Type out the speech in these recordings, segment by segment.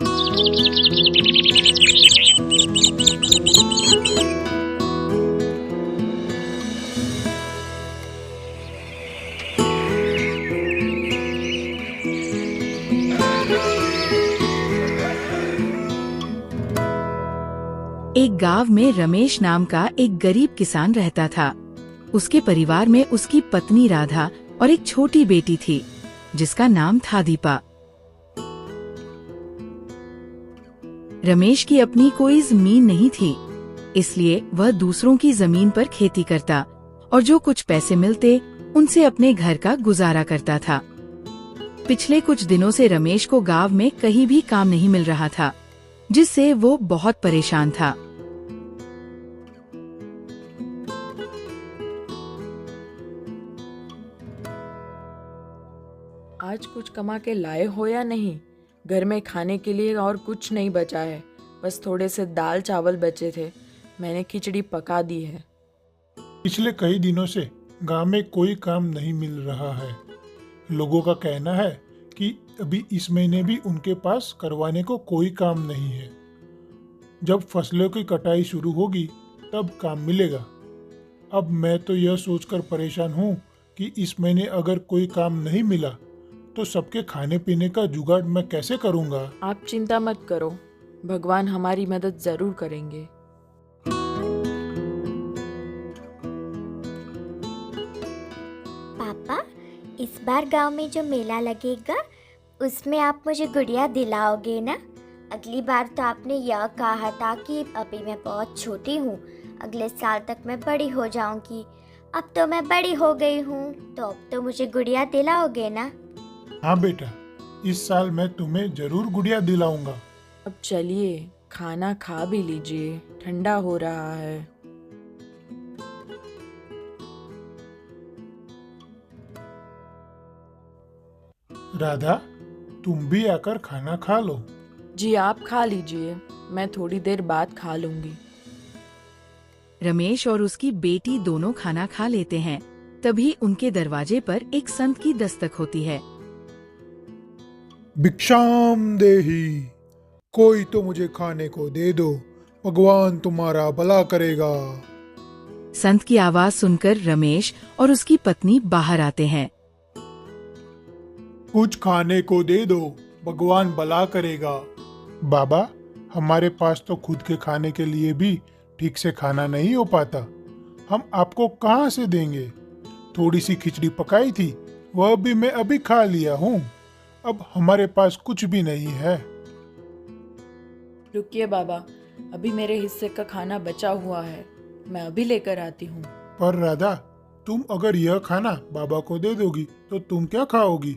एक गांव में रमेश नाम का एक गरीब किसान रहता था। उसके परिवार में उसकी पत्नी राधा और एक छोटी बेटी थी जिसका नाम था दीपा। रमेश की अपनी कोई जमीन नहीं थी, इसलिए वह दूसरों की जमीन पर खेती करता और जो कुछ पैसे मिलते उनसे अपने घर का गुजारा करता था। पिछले कुछ दिनों से रमेश को गांव में कहीं भी काम नहीं मिल रहा था, जिससे वो बहुत परेशान था। आज कुछ कमा के लाए हो या नहीं? घर में खाने के लिए और कुछ नहीं बचा है, बस थोड़े से दाल चावल बचे थे। मैंने खिचड़ी पका दी है। पिछले कई दिनों से गांव में कोई काम नहीं मिल रहा है। लोगों का कहना है कि अभी इस महीने भी उनके पास करवाने को कोई काम नहीं है। जब फसलों की कटाई शुरू होगी तब काम मिलेगा। अब मैं तो यह सोचकर परेशान हूँ कि इस महीने अगर कोई काम नहीं मिला तो सबके खाने पीने का जुगाड़ मैं कैसे करूँगा। आप चिंता मत करो, भगवान हमारी मदद जरूर करेंगे। पापा, इस बार गांव में जो मेला लगेगा उसमें आप मुझे गुड़िया दिलाओगे ना? अगली बार तो आपने यह कहा था कि अभी मैं बहुत छोटी हूँ, अगले साल तक मैं बड़ी हो जाऊंगी। अब तो मैं बड़ी हो गई हूँ, तो अब तो मुझे गुड़िया दिलाओगे ना? हाँ बेटा, इस साल मैं तुम्हें जरूर गुड़िया दिलाऊंगा। अब चलिए खाना खा भी लीजिए, ठंडा हो रहा है। राधा, तुम भी आकर खाना खा लो। जी आप खा लीजिए, मैं थोड़ी देर बाद खा लूंगी। रमेश और उसकी बेटी दोनों खाना खा लेते हैं। तभी उनके दरवाजे पर एक संत की दस्तक होती है। भिक्षाम देही, कोई तो मुझे खाने को दे दो, भगवान तुम्हारा भला करेगा। संत की आवाज सुनकर रमेश और उसकी पत्नी बाहर आते हैं। कुछ खाने को दे दो, भगवान भला करेगा। बाबा, हमारे पास तो खुद के खाने के लिए भी ठीक से खाना नहीं हो पाता, हम आपको कहाँ से देंगे? थोड़ी सी खिचड़ी पकाई थी, वह भी मैं अभी खा लिया हूँ। अब हमारे पास कुछ भी नहीं है। रुकिए बाबा, अभी मेरे हिस्से का खाना बचा हुआ है, मैं अभी लेकर आती हूँ। पर राधा, तुम अगर यह खाना बाबा को दे दोगी तो तुम क्या खाओगी?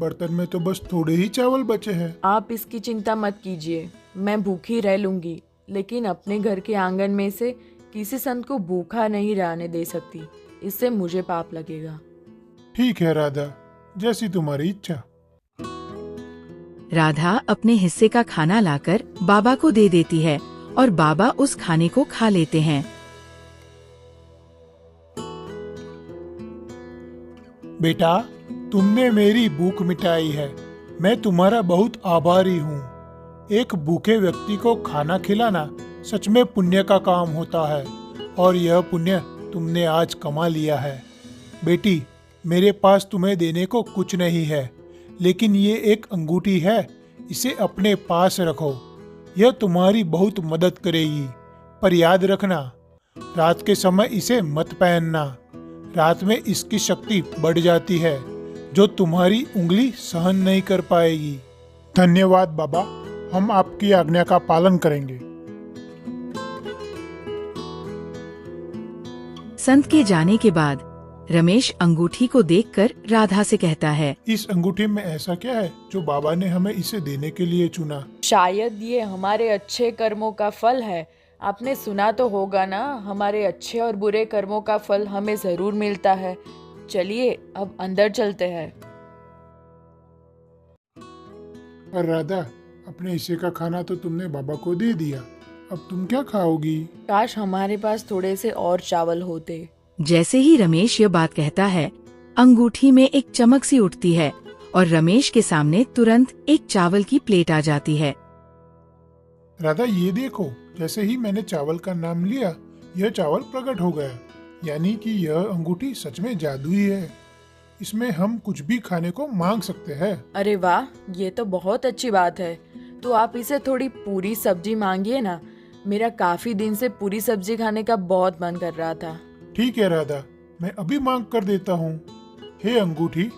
बर्तन में तो बस थोड़े ही चावल बचे हैं। आप इसकी चिंता मत कीजिए, मैं भूखी रह लूंगी, लेकिन अपने घर के आंगन में से किसी संत को भूखा नहीं रहने दे सकती, इससे मुझे पाप लगेगा। ठीक है राधा, जैसी तुम्हारी इच्छा। राधा अपने हिस्से का खाना लाकर बाबा को दे देती है और बाबा उस खाने को खा लेते हैं। बेटा, तुमने मेरी भूख मिटाई है, मैं तुम्हारा बहुत आभारी हूँ। एक भूखे व्यक्ति को खाना खिलाना सच में पुण्य का काम होता है और यह पुण्य तुमने आज कमा लिया है। बेटी, मेरे पास तुम्हें देने को कुछ नहीं है, लेकिन ये एक अंगूठी है, इसे अपने पास रखो। यह तुम्हारी बहुत मदद करेगी, पर याद रखना, रात के समय इसे मत पहनना। रात में इसकी शक्ति बढ़ जाती है, जो तुम्हारी उंगली सहन नहीं कर पाएगी। धन्यवाद बाबा, हम आपकी आज्ञा का पालन करेंगे। संत के जाने के बाद रमेश अंगूठी को देखकर राधा से कहता है, इस अंगूठी में ऐसा क्या है जो बाबा ने हमें इसे देने के लिए चुना? शायद ये हमारे अच्छे कर्मों का फल है। आपने सुना तो होगा ना, हमारे अच्छे और बुरे कर्मों का फल हमें जरूर मिलता है। चलिए अब अंदर चलते हैं। पर राधा, अपने हिस्से का खाना तो तुमने बाबा को दे दिया, अब तुम क्या खाओगी? काश हमारे पास थोड़े से और चावल होते। जैसे ही रमेश यह बात कहता है, अंगूठी में एक चमक सी उठती है और रमेश के सामने तुरंत एक चावल की प्लेट आ जाती है। राधा ये देखो, जैसे ही मैंने चावल का नाम लिया यह चावल प्रकट हो गया, यानी कि यह अंगूठी सच में जादुई है। इसमें हम कुछ भी खाने को मांग सकते हैं। अरे वाह, ये तो बहुत अच्छी बात है। तो आप इसे थोड़ी पूरी सब्जी मांगिए ना, मेरा काफी दिन से पूरी सब्जी खाने का बहुत मन कर रहा था। ठीक है राधा, मैं अभी मांग कर देता हूँ। हे अंगूठी,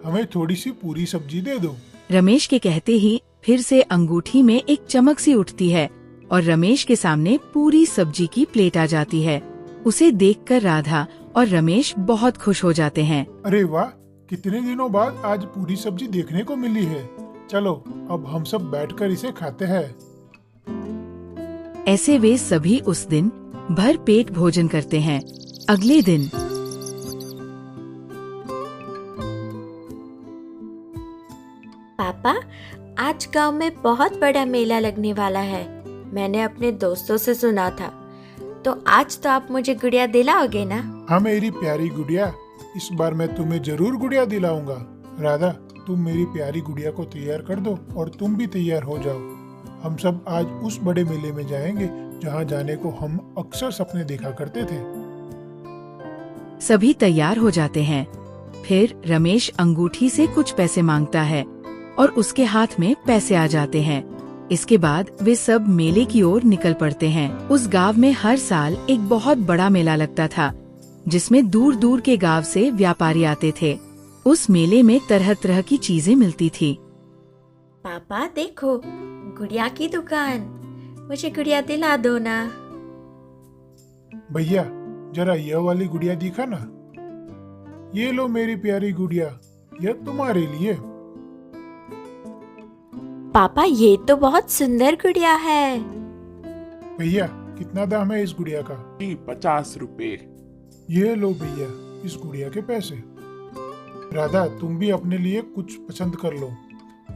हमें थोड़ी सी पूरी सब्जी दे दो। रमेश के कहते ही फिर से अंगूठी में एक चमक सी उठती है और रमेश के सामने पूरी सब्जी की प्लेट आ जाती है। उसे देखकर राधा और रमेश बहुत खुश हो जाते हैं। अरे वाह, कितने दिनों बाद आज पूरी सब्जी देखने को मिली है। चलो अब हम सब बैठकर इसे खाते हैं। ऐसे वे सभी उस दिन भर पेट भोजन करते हैं। अगले दिन पापा, आज गांव में बहुत बड़ा मेला लगने वाला है। मैंने अपने दोस्तों से सुना था, तो आज तो आप मुझे गुड़िया दिलाओगे ना? हाँ मेरी प्यारी गुड़िया, इस बार मैं तुम्हें जरूर गुड़िया दिलाऊंगा। राधा, तुम मेरी प्यारी गुड़िया को तैयार कर दो और तुम भी तैयार हो जाओ। हम सब आज उस बड़े मेले में जाएंगे जहाँ जाने को हम अक्सर सपने देखा करते थे। सभी तैयार हो जाते हैं। फिर रमेश अंगूठी से कुछ पैसे मांगता है और उसके हाथ में पैसे आ जाते हैं। इसके बाद वे सब मेले की ओर निकल पड़ते हैं। उस गांव में हर साल एक बहुत बड़ा मेला लगता था, जिसमें दूर दूर के गांव से व्यापारी आते थे। उस मेले में तरह तरह की चीजें मिलती थी। पापा देखो, गुड़िया की दुकान, मुझे गुड़िया दिला दो ना। भैया, जरा यह वाली गुड़िया दिखा ना। ये लो मेरी प्यारी गुड़िया, यह तुम्हारे लिए। पापा, ये तो बहुत सुंदर गुड़िया है। भैया, कितना दाम है इस गुड़िया का? 50 रुपए। ये लो भैया इस गुड़िया के पैसे। राधा, तुम भी अपने लिए कुछ पसंद कर लो।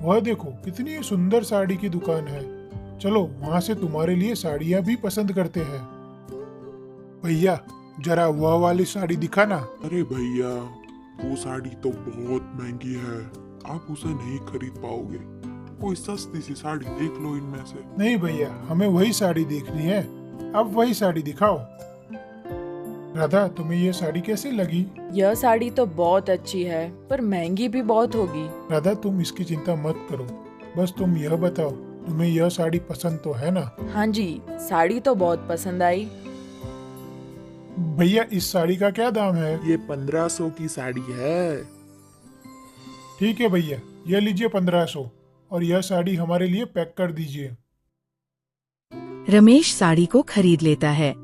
वह देखो कितनी सुंदर साड़ी की दुकान है। चलो वहाँ से तुम्हारे लिए साड़ियाँ भी पसंद करते हैं। भैया, जरा वह वाली साड़ी दिखा ना। अरे भैया, वो साड़ी तो बहुत महंगी है, आप उसे नहीं खरीद पाओगे। कोई सस्ती सी साड़ी देख लो इनमें से। नहीं भैया, हमें वही साड़ी देखनी है। अब वही साड़ी दिखाओ। राधा, तुम्हें ये साड़ी कैसी लगी? यह साड़ी तो बहुत अच्छी है, पर महंगी भी बहुत होगी। राधा, तुम इसकी चिंता मत करो, बस तुम यह बताओ, तुम्हें यह साड़ी पसंद तो है ना? हाँ जी, साड़ी तो बहुत पसंद आई। भैया, इस साड़ी का क्या दाम है? ये 1500 की साड़ी है। ठीक है भैया, यह लीजिए 1500 और यह साड़ी हमारे लिए पैक कर दीजिए। रमेश साड़ी को खरीद लेता है।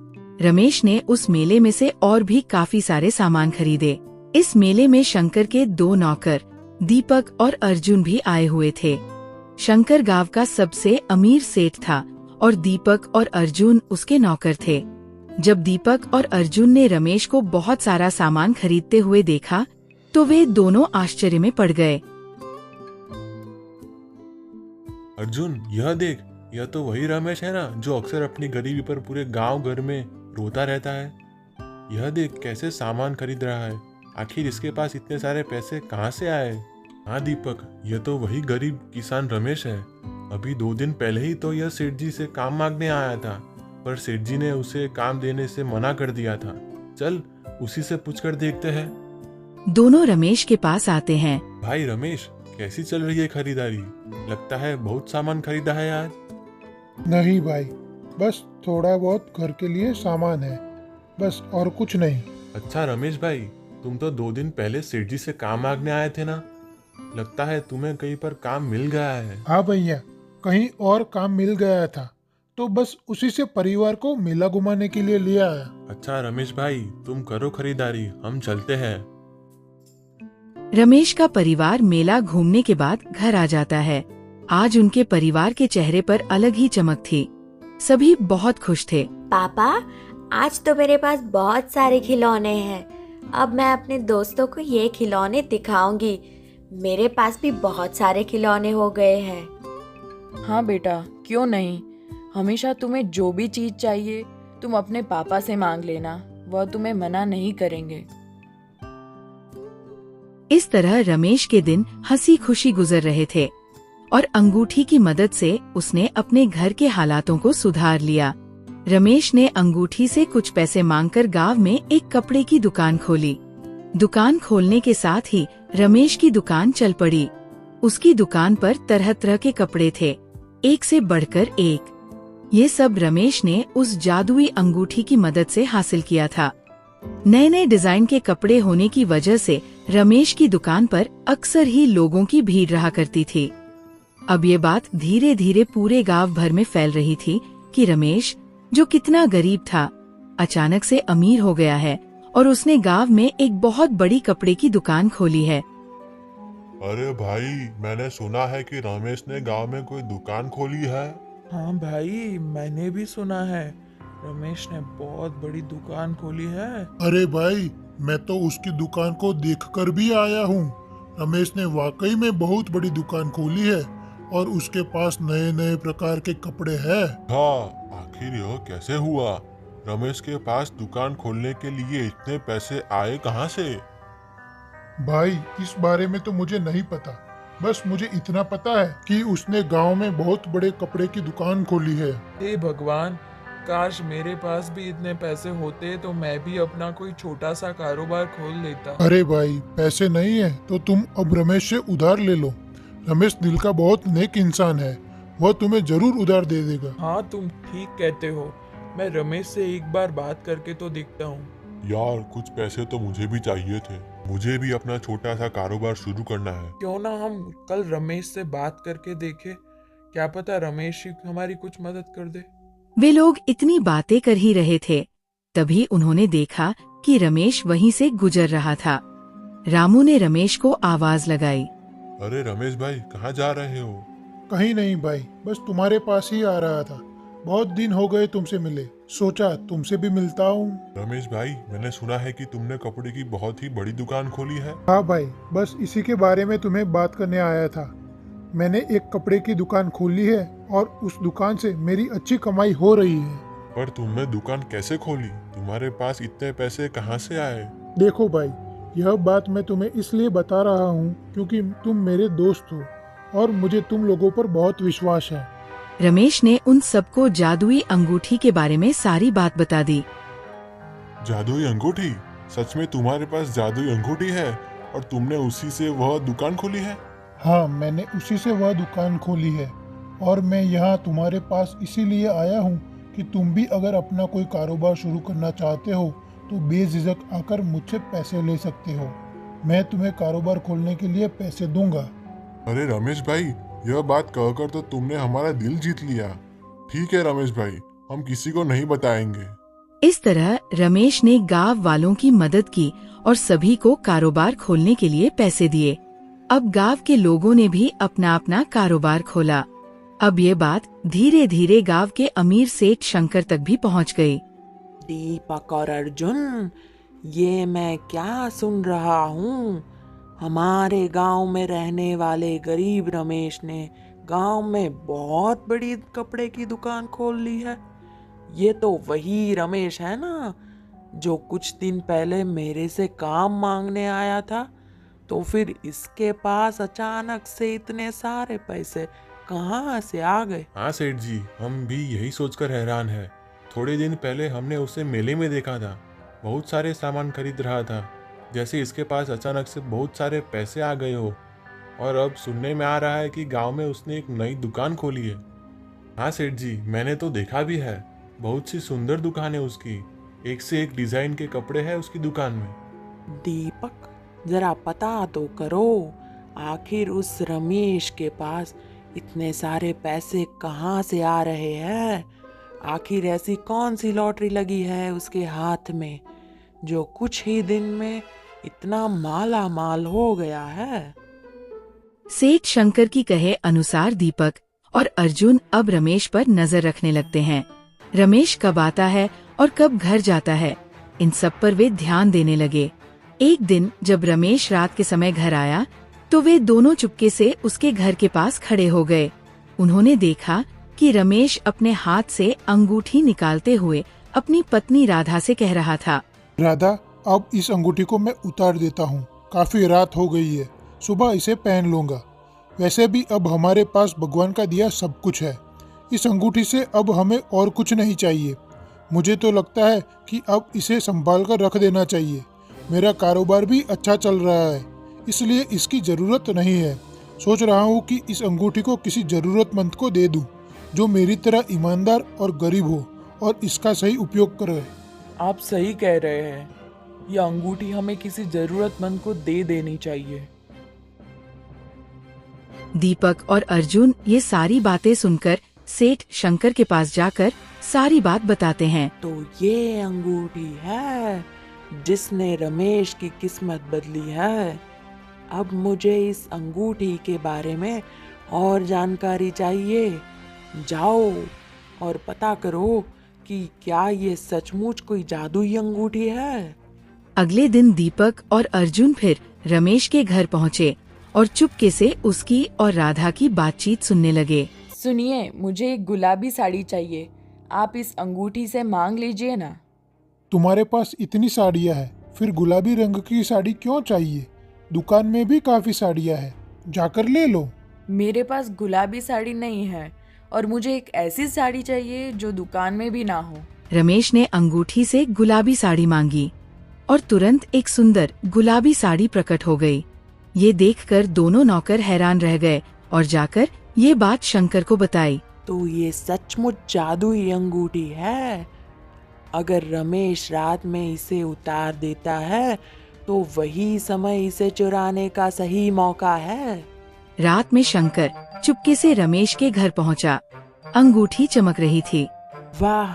रमेश ने उस मेले में से और भी काफी सारे सामान खरीदे। इस मेले में शंकर के 2 नौकर दीपक और अर्जुन भी आए हुए थे। शंकर गांव का सबसे अमीर सेठ था और दीपक और अर्जुन उसके नौकर थे। जब दीपक और अर्जुन ने रमेश को बहुत सारा सामान खरीदते हुए देखा तो वे दोनों आश्चर्य में पड़ गए। अर्जुन, यह देख, यह तो वही रमेश है ना जो अक्सर अपनी गरीबी पर पूरे गांव घर में रोता रहता है। यह देख कैसे सामान खरीद रहा है। आखिर इसके पास इतने सारे पैसे कहाँ से आए? हाँ दीपक, यह तो वही गरीब किसान रमेश है। अभी 2 दिन पहले ही तो यह सेठ जी से काम मांगने आया था, पर सेठ जी ने उसे काम देने से मना कर दिया था। चल उसी से पूछकर देखते हैं। दोनों रमेश के पास आते हैं। भाई रमेश, कैसी चल रही है खरीदारी? लगता है बहुत सामान खरीदा है आज। नहीं भाई, बस थोड़ा बहुत घर के लिए सामान है, बस और कुछ नहीं। अच्छा रमेश भाई, तुम तो 2 दिन पहले सेठ जी से काम मांगने आए थे ना? लगता है तुम्हें कहीं पर काम मिल गया है। हाँ भैया, कहीं और काम मिल गया था, तो बस उसी से परिवार को मेला घुमाने के लिए लिया है। अच्छा रमेश भाई, तुम करो खरीदारी, हम चलते हैं। रमेश का परिवार मेला घूमने के बाद घर आ जाता है। आज उनके परिवार के चेहरे पर अलग ही चमक थी। सभी बहुत खुश थे। पापा, आज तो मेरे पास बहुत सारे खिलौने हैं। अब मैं अपने दोस्तों को ये खिलौने दिखाऊंगी। मेरे पास भी बहुत सारे खिलौने हो गए हैं। हाँ बेटा, क्यों नहीं। हमेशा तुम्हें जो भी चीज चाहिए तुम अपने पापा से मांग लेना, वह तुम्हें मना नहीं करेंगे। इस तरह रमेश के दिन हंसी खुशी गुजर रहे थे। और अंगूठी की मदद से उसने अपने घर के हालातों को सुधार लिया। रमेश ने अंगूठी से कुछ पैसे मांगकर गांव में एक कपड़े की दुकान खोली। दुकान खोलने के साथ ही रमेश की दुकान चल पड़ी। उसकी दुकान पर तरह तरह के कपड़े थे, एक से बढ़कर एक। ये सब रमेश ने उस जादुई अंगूठी की मदद से हासिल किया था। नए नए डिजाइन के कपड़े होने की वजह से रमेश की दुकान पर अक्सर ही लोगों की भीड़ रहा करती थी। अब ये बात धीरे धीरे पूरे गांव भर में फैल रही थी कि रमेश, जो कितना गरीब था, अचानक से अमीर हो गया है और उसने गांव में एक बहुत बड़ी कपड़े की दुकान खोली है। अरे भाई, मैंने सुना है कि रमेश ने गांव में कोई दुकान खोली है। हाँ भाई, मैंने भी सुना है रमेश ने बहुत बड़ी दुकान खोली है। अरे भाई, मैं तो उसकी दुकान को देखकर भी आया हूँ। रमेश ने वाकई में बहुत बड़ी दुकान खोली है और उसके पास नए नए प्रकार के कपड़े हैं। हाँ, आखिर यह कैसे हुआ? रमेश के पास दुकान खोलने के लिए इतने पैसे आए कहाँ से? भाई, इस बारे में तो मुझे नहीं पता। बस मुझे इतना पता है कि उसने गांव में बहुत बड़े कपड़े की दुकान खोली है। हे भगवान, काश मेरे पास भी इतने पैसे होते तो मैं भी अपना कोई छोटा सा कारोबार खोल लेता। अरे भाई, पैसे नहीं है तो तुम अब रमेश से उधार ले लो। रमेश दिल का बहुत नेक इंसान है, वह तुम्हें जरूर उधार दे देगा। हाँ, तुम ठीक कहते हो। मैं रमेश से एक बार बात करके तो देखता हूँ। यार, कुछ पैसे तो मुझे भी चाहिए थे। मुझे भी अपना छोटा सा कारोबार शुरू करना है। क्यों ना हम कल रमेश से बात करके देखें, क्या पता रमेश ही हमारी कुछ मदद कर दे। वे लोग इतनी बातें कर ही रहे थे, तभी उन्होंने देखा कि रमेश वहीं से गुजर रहा था। रामू ने रमेश को आवाज लगाई। अरे रमेश भाई, कहाँ जा रहे हो? कहीं नहीं भाई, बस तुम्हारे पास ही आ रहा था। बहुत दिन हो गए तुमसे मिले, सोचा तुमसे भी मिलता हूँ। रमेश भाई, मैंने सुना है कि तुमने कपड़े की बहुत ही बड़ी दुकान खोली है। हाँ भाई, बस इसी के बारे में तुम्हें बात करने आया था। मैंने एक कपड़े की दुकान खोली है और उस दुकान से मेरी अच्छी कमाई हो रही है। पर तुमने दुकान कैसे खोली? तुम्हारे पास इतने पैसे कहाँ से आए? देखो भाई, यह बात मैं तुम्हें इसलिए बता रहा हूँ क्योंकि तुम मेरे दोस्त हो और मुझे तुम लोगों पर बहुत विश्वास है। रमेश ने उन सबको जादुई अंगूठी के बारे में सारी बात बता दी। जादुई अंगूठी? सच में तुम्हारे पास जादुई अंगूठी है और तुमने उसी से वह दुकान खोली है? हाँ, मैंने उसी से वह दुकान खोली है और मैं यहाँ तुम्हारे पास इसीलिए आया हूँ कि तुम भी अगर अपना कोई कारोबार शुरू करना चाहते हो तो बेझिझक आकर मुझसे पैसे ले सकते हो। मैं तुम्हें कारोबार खोलने के लिए पैसे दूंगा। अरे रमेश भाई, यह बात कहकर तो तुमने हमारा दिल जीत लिया। ठीक है रमेश भाई, हम किसी को नहीं बताएंगे। इस तरह रमेश ने गांव वालों की मदद की और सभी को कारोबार खोलने के लिए पैसे दिए। अब गांव के लोगों ने भी अपना अपना कारोबार खोला। अब ये बात धीरे धीरे गांव के अमीर सेठ शंकर तक भी पहुंच गई। दीपक और अर्जुन, ये मैं क्या सुन रहा हूँ? हमारे गांव में रहने वाले गरीब रमेश ने गांव में बहुत बड़ी कपड़े की दुकान खोल ली है। ये तो वही रमेश है ना, जो कुछ दिन पहले मेरे से काम मांगने आया था। तो फिर इसके पास अचानक से इतने सारे पैसे कहाँ से आ गए? हाँ सेठ जी, हम भी यही सोचकर हैरान हैं। थोड़े दिन पहले हमने उसे मेले में देखा था, बहुत सारे सामान खरीद रहा था, जैसे इसके पास अचानक से बहुत सारे पैसे आ गए हो। और अब सुनने में आ रहा है कि गांव में उसने एक नई दुकान खोली है। हाँ सेठ जी, मैंने तो देखा भी है, बहुत सी सुंदर दुकान है उसकी, एक से एक डिजाइन के कपड़े हैं उसकी दुकान में। दीपक, जरा पता तो करो, आखिर उस रमेश के पास इतने सारे पैसे कहाँ से आ रहे हैं? आखिर ऐसी कौन सी लॉटरी लगी है उसके हाथ में जो कुछ ही दिन में इतना माला माल हो गया है? सेठ शंकर की कहे अनुसार दीपक और अर्जुन अब रमेश पर नजर रखने लगते हैं। रमेश कब आता है और कब घर जाता है, इन सब पर वे ध्यान देने लगे। एक दिन जब रमेश रात के समय घर आया तो वे दोनों चुपके से उसके घर के पास खड़े हो गए। उन्होंने देखा कि रमेश अपने हाथ से अंगूठी निकालते हुए अपनी पत्नी राधा से कह रहा था, राधा, अब इस अंगूठी को मैं उतार देता हूँ। काफी रात हो गई है, सुबह इसे पहन लूंगा। वैसे भी अब हमारे पास भगवान का दिया सब कुछ है। इस अंगूठी से अब हमें और कुछ नहीं चाहिए। मुझे तो लगता है कि अब इसे संभाल कर रख देना चाहिए। मेरा कारोबार भी अच्छा चल रहा है, इसलिए इसकी ज़रूरत नहीं है। सोच रहा हूँ कि इस अंगूठी को किसी ज़रूरतमंद को दे दूँ, जो मेरी तरह ईमानदार और गरीब हो और इसका सही उपयोग करे। आप सही कह रहे हैं, यह अंगूठी हमें किसी जरूरतमंद को दे देनी चाहिए। दीपक और अर्जुन ये सारी बातें सुनकर सेठ शंकर के पास जाकर सारी बात बताते हैं। तो ये अंगूठी है जिसने रमेश की किस्मत बदली है। अब मुझे इस अंगूठी के बारे में और जानकारी चाहिए। जाओ और पता करो कि क्या ये सचमुच कोई जादुई अंगूठी है। अगले दिन दीपक और अर्जुन फिर रमेश के घर पहुँचे और चुपके से उसकी और राधा की बातचीत सुनने लगे। सुनिए, मुझे एक गुलाबी साड़ी चाहिए, आप इस अंगूठी से मांग लीजिए ना। तुम्हारे पास इतनी साड़ियाँ हैं, फिर गुलाबी रंग की साड़ी क्यों चाहिए? दुकान में भी काफ़ी साड़ियाँ हैं, जाकर ले लो। मेरे पास गुलाबी साड़ी नहीं है और मुझे एक ऐसी साड़ी चाहिए जो दुकान में भी ना हो। रमेश ने अंगूठी से गुलाबी साड़ी मांगी और तुरंत एक सुंदर गुलाबी साड़ी प्रकट हो गई। ये देखकर दोनों नौकर हैरान रह गए और जाकर ये बात शंकर को बताई। तो ये सचमुच जादुई अंगूठी है। अगर रमेश रात में इसे उतार देता है तो वही समय इसे चुराने का सही मौका है। रात में शंकर चुपके से रमेश के घर पहुंचा। अंगूठी चमक रही थी। वाह,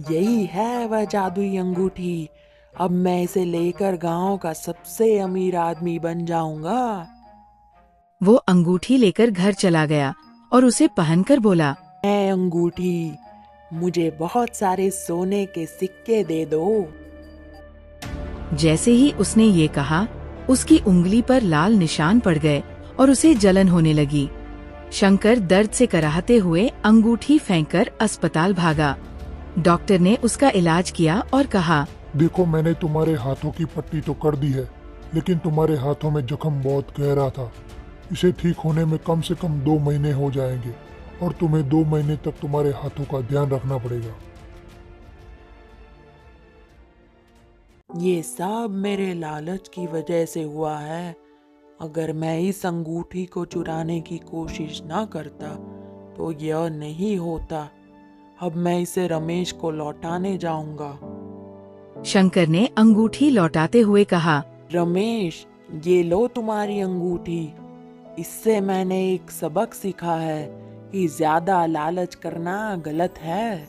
यही है वह जादुई अंगूठी। अब मैं इसे लेकर गांव का सबसे अमीर आदमी बन जाऊंगा। वो अंगूठी लेकर घर चला गया और उसे पहनकर बोला, ऐ अंगूठी, मुझे बहुत सारे सोने के सिक्के दे दो। जैसे ही उसने ये कहा, उसकी उंगली पर लाल निशान पड़ गए और उसे जलन होने लगी। शंकर दर्द से कराहते हुए अंगूठी फेंककर अस्पताल भागा। डॉक्टर ने उसका इलाज किया और कहा, देखो, मैंने तुम्हारे हाथों की पट्टी तो कर दी है, लेकिन तुम्हारे हाथों में जख्म बहुत गहरा था। इसे ठीक होने में कम से कम 2 महीने हो जाएंगे और तुम्हें 2 महीने तक तुम्हारे हाथों का ध्यान रखना पड़ेगा। ये सब मेरे लालच की वजह से हुआ है। अगर मैं इस अंगूठी को चुराने की कोशिश ना करता तो यह नहीं होता। अब मैं इसे रमेश को लौटाने जाऊंगा। शंकर ने अंगूठी लौटाते हुए कहा, रमेश, ये लो तुम्हारी अंगूठी। इससे मैंने एक सबक सीखा है कि ज्यादा लालच करना गलत है।